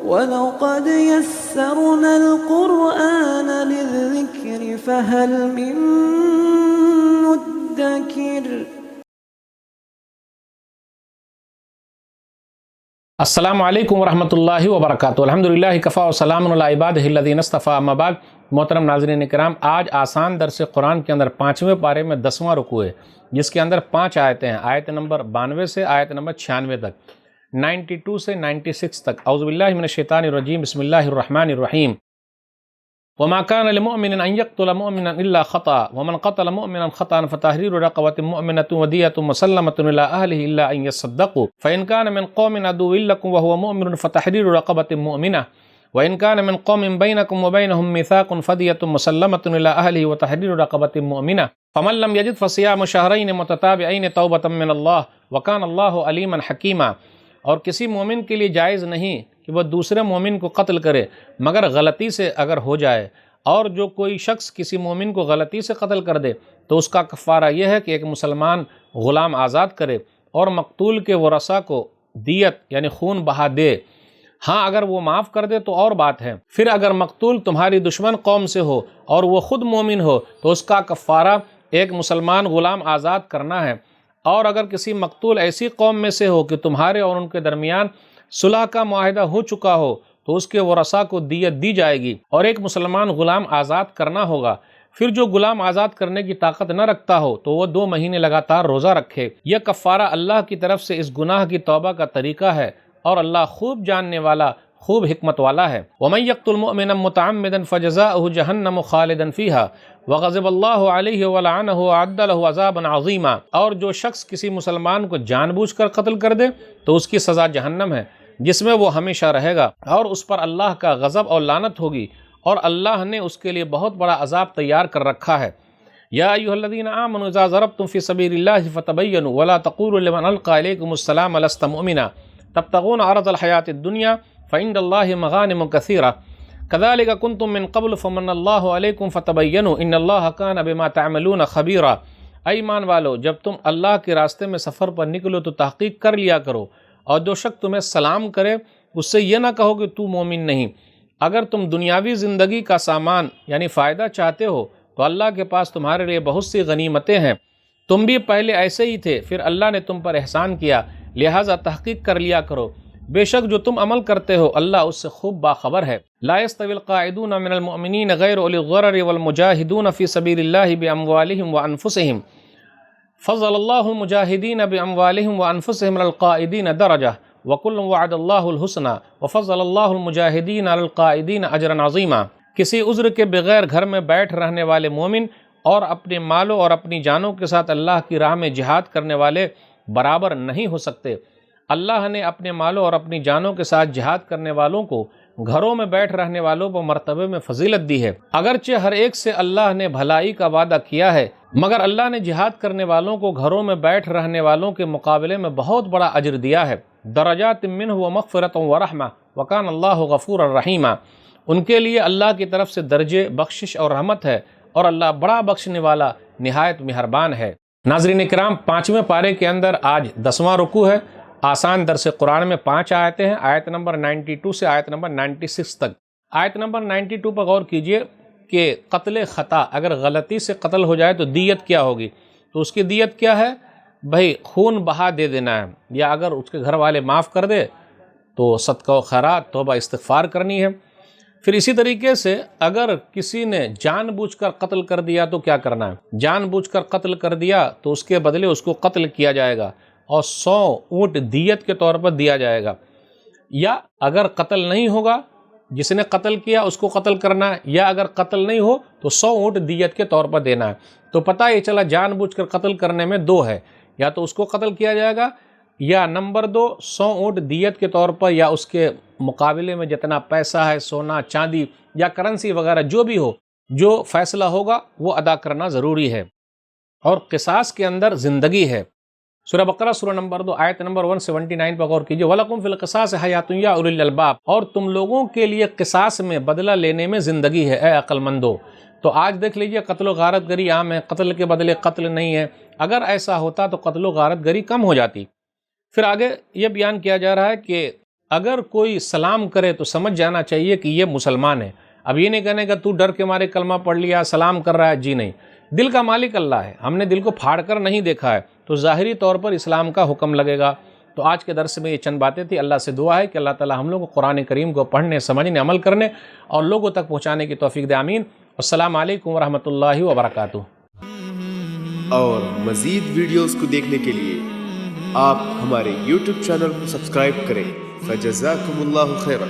وَلَقَدْ يَسَّرْنَا الْقُرْآنَ لِلذِّكْرِ فَهَلْ مِن مُّدَّكِرٍ۔ السلام علیکم ورحمۃ اللہ وبرکاتہ۔ الحمدللہ کفا وسلام علی عبادہ الذین اصطفیٰ، اما بعد۔ محترم ناظرین کرام، آج آسان درس قرآن کے اندر 5ویں پارے میں 10واں رکوع ہے، جس کے اندر 5 آیتیں ہیں، آیت نمبر 92 سے آیت نمبر 96 تک، 92 سے 96 تک۔ اعوذ باللہ من الشیطان الرجیم، بسم اللہ الرحمن الرحیم۔ وما كان لمؤمن ان يقتل مؤمنا الا خطأ ومن قتل مؤمنا خطأ فتحرير رقبة مؤمنة ودية مسلمة الى اهله الا ان يصدقوا فان كان من قوم عدو لكم وهو مؤمن فتحرير رقبة مؤمنة وان كان من قوم بينكم وبينهم ميثاق فدية مسلمة الى اهله وتحرير رقبة مؤمنة فمن لم يجد فصيام شهرين متتابعين توبة من الله وكان الله عليما حكيما۔ اور کسی مومن کے لیے جائز نہیں کہ وہ دوسرے مومن کو قتل کرے مگر غلطی سے اگر ہو جائے، اور جو کوئی شخص کسی مومن کو غلطی سے قتل کر دے تو اس کا کفارہ یہ ہے کہ ایک مسلمان غلام آزاد کرے اور مقتول کے ورثاء کو دیت یعنی خون بہا دے۔ ہاں اگر وہ معاف کر دے تو اور بات ہے۔ پھر اگر مقتول تمہاری دشمن قوم سے ہو اور وہ خود مومن ہو تو اس کا کفارہ ایک مسلمان غلام آزاد کرنا ہے، اور اگر کسی مقتول ایسی قوم میں سے ہو کہ تمہارے اور ان کے درمیان صلح کا معاہدہ ہو چکا ہو تو اس کے ورثاء کو دیت دی جائے گی، اور ایک مسلمان غلام آزاد کرنا ہوگا۔ پھر جو غلام آزاد کرنے کی طاقت نہ رکھتا ہو تو وہ 2 مہینے لگاتار روزہ رکھے۔ یہ کفارہ اللہ کی طرف سے اس گناہ کی توبہ کا طریقہ ہے، اور اللہ خوب جاننے والا، خوب حکمت والا ہے۔ وَمَن يَقْتُلْ مُؤْمِنًا مُتَعَمِّدًا فَجَزَاؤُهُ جَهَنَّمُ خَالِدًا فِيهَا وَغَضِبَ اللَّهُ عَلَيْهِ وَلَعَنَهُ وَأَعَدَّ لَهُ عَذَابًا عَظِيمًا۔ اور جو شخص کسی مسلمان کو جان بوجھ کر قتل کر دے تو اس کی سزا جہنم ہے، جس میں وہ ہمیشہ رہے گا، اور اس پر اللہ کا غضب اور لعنت ہوگی، اور اللہ نے اس کے لیے بہت بڑا عذاب تیار کر رکھا ہے۔ یا ایھا الذین آمنوا اذا ضربتم فی سبیل اللہ فتبینوا ولا تقولوا لمن القى الیکم السلام لست مؤمنا تبتغون عرض الحیاۃ الدنیا فعند اللہ مغانم کثیرہ کذالک کنتم من قبل فمن اللہ علیکم فتبینوا ان اللہ کان بما تعملون خبیرا۔ اے ایمان والو، جب تم اللہ کے راستے میں سفر پر نکلو تو تحقیق کر لیا کرو، اور جو شخص تمہیں سلام کرے اس سے یہ نہ کہو کہ تو مومن نہیں۔ اگر تم دنیاوی زندگی کا سامان یعنی فائدہ چاہتے ہو تو اللہ کے پاس تمہارے لیے بہت سی غنیمتیں ہیں، تم بھی پہلے ایسے ہی تھے، پھر اللہ نے تم پر احسان کیا، لہٰذا تحقیق کر لیا کرو، بے شک جو تم عمل کرتے ہو اللہ اس سے خوب باخبر ہے۔ لا يستوي القاعدون من المؤمنین غیر اولی الضرر والمجاہدون فی سبیل اللہ باموالہم وانفسہم فضل اللہ المجاہدین باموالہم وانفسہم علی القاعدین درجہ وکلا وعد اللہ الحسنى وفضل اللہ المجاہدین علی القاعدین اجرا عظیما۔ کسی عذر کے بغیر گھر میں بیٹھ رہنے والے مومن اور اپنے مالوں اور اپنی جانوں کے ساتھ اللہ کی راہ میں جہاد کرنے والے برابر نہیں ہو سکتے۔ اللہ نے اپنے مالوں اور اپنی جانوں کے ساتھ جہاد کرنے والوں کو گھروں میں بیٹھ رہنے والوں پر مرتبے میں فضیلت دی ہے، اگرچہ ہر ایک سے اللہ نے بھلائی کا وعدہ کیا ہے، مگر اللہ نے جہاد کرنے والوں کو گھروں میں بیٹھ رہنے والوں کے مقابلے میں بہت بڑا اجر دیا ہے۔ درجات منہ ومغفرۃ ورحمہ وکان اللہ غفورا رحیما۔ ان کے لیے اللہ کی طرف سے درجے بخشش اور رحمت ہے، اور اللہ بڑا بخشنے والا نہایت مہربان ہے۔ ناظرین کرام، 5ویں پارے کے اندر آج 10واں رکوع ہے۔ آسان درس قرآن میں 5 آیتیں ہیں، آیت نمبر 92 سے آیت نمبر 96 تک۔ آیت نمبر 92 پر غور کیجئے کہ قتل خطا، اگر غلطی سے قتل ہو جائے تو دیت کیا ہوگی؟ تو اس کی دیت کیا ہے؟ بھائی خون بہا دے دینا ہے، یا اگر اس کے گھر والے معاف کر دے تو صدقہ و خیرات توبہ استغفار کرنی ہے۔ پھر اسی طریقے سے اگر کسی نے جان بوجھ کر قتل کر دیا تو کیا کرنا ہے؟ جان بوجھ کر قتل کر دیا تو اس کے بدلے اس کو قتل کیا جائے گا اور 100 اونٹ دیت کے طور پر دیا جائے گا۔ یا اگر قتل نہیں ہوگا، جس نے قتل کیا اس کو قتل کرنا ہے، یا اگر قتل نہیں ہو تو 100 اونٹ دیت کے طور پر دینا ہے۔ تو پتہ یہ چلا جان بوجھ کر قتل کرنے میں 2 ہے، یا تو اس کو قتل کیا جائے گا، یا نمبر 2 100 اونٹ دیت کے طور پر، یا اس کے مقابلے میں جتنا پیسہ ہے، سونا چاندی یا کرنسی وغیرہ جو بھی ہو، جو فیصلہ ہوگا وہ ادا کرنا ضروری ہے۔ اور قصاص کے اندر زندگی ہے۔ سورہ بقرہ سورہ نمبر 2 آیت نمبر 179 پر غور کیجئے، وَلَكُمْ فِي الْقِصَاصِ حَيَاةٌ يَا أُولِي الْأَلْبَابِ، اور تم لوگوں کے لیے قصاص میں بدلہ لینے میں زندگی ہے اے عقل مندو۔ تو آج دیکھ لیجئے قتل و غارت گری عام ہے، قتل کے بدلے قتل نہیں ہے۔ اگر ایسا ہوتا تو قتل و غارت گری کم ہو جاتی۔ پھر آگے یہ بیان کیا جا رہا ہے کہ اگر کوئی سلام کرے تو سمجھ جانا چاہیے کہ یہ مسلمان ہے. اب یہ نہیں کہنے کا تو ڈر کے مارے کلمہ پڑھ لیا سلام کر رہا ہے، جی نہیں. دل کا مالک اللہ ہے، ہم نے دل کو پھاڑ کر نہیں دیکھا ہے، تو ظاہری طور پر اسلام کا حکم لگے گا. تو آج کے درس میں یہ چند باتیں تھی. اللہ سے دعا ہے کہ اللہ تعالی ہم لوگ کو قرآن کریم کو پڑھنے، سمجھنے، عمل کرنے اور لوگوں تک پہنچانے کی توفیق دے. آمین. السلام علیکم ورحمۃ اللہ وبرکاتہ. اور مزید ویڈیوز کو دیکھنے کے لیے آپ ہمارے YouTube چینل کو سبسکرائب کریں. فجزاکم اللہ خیرا.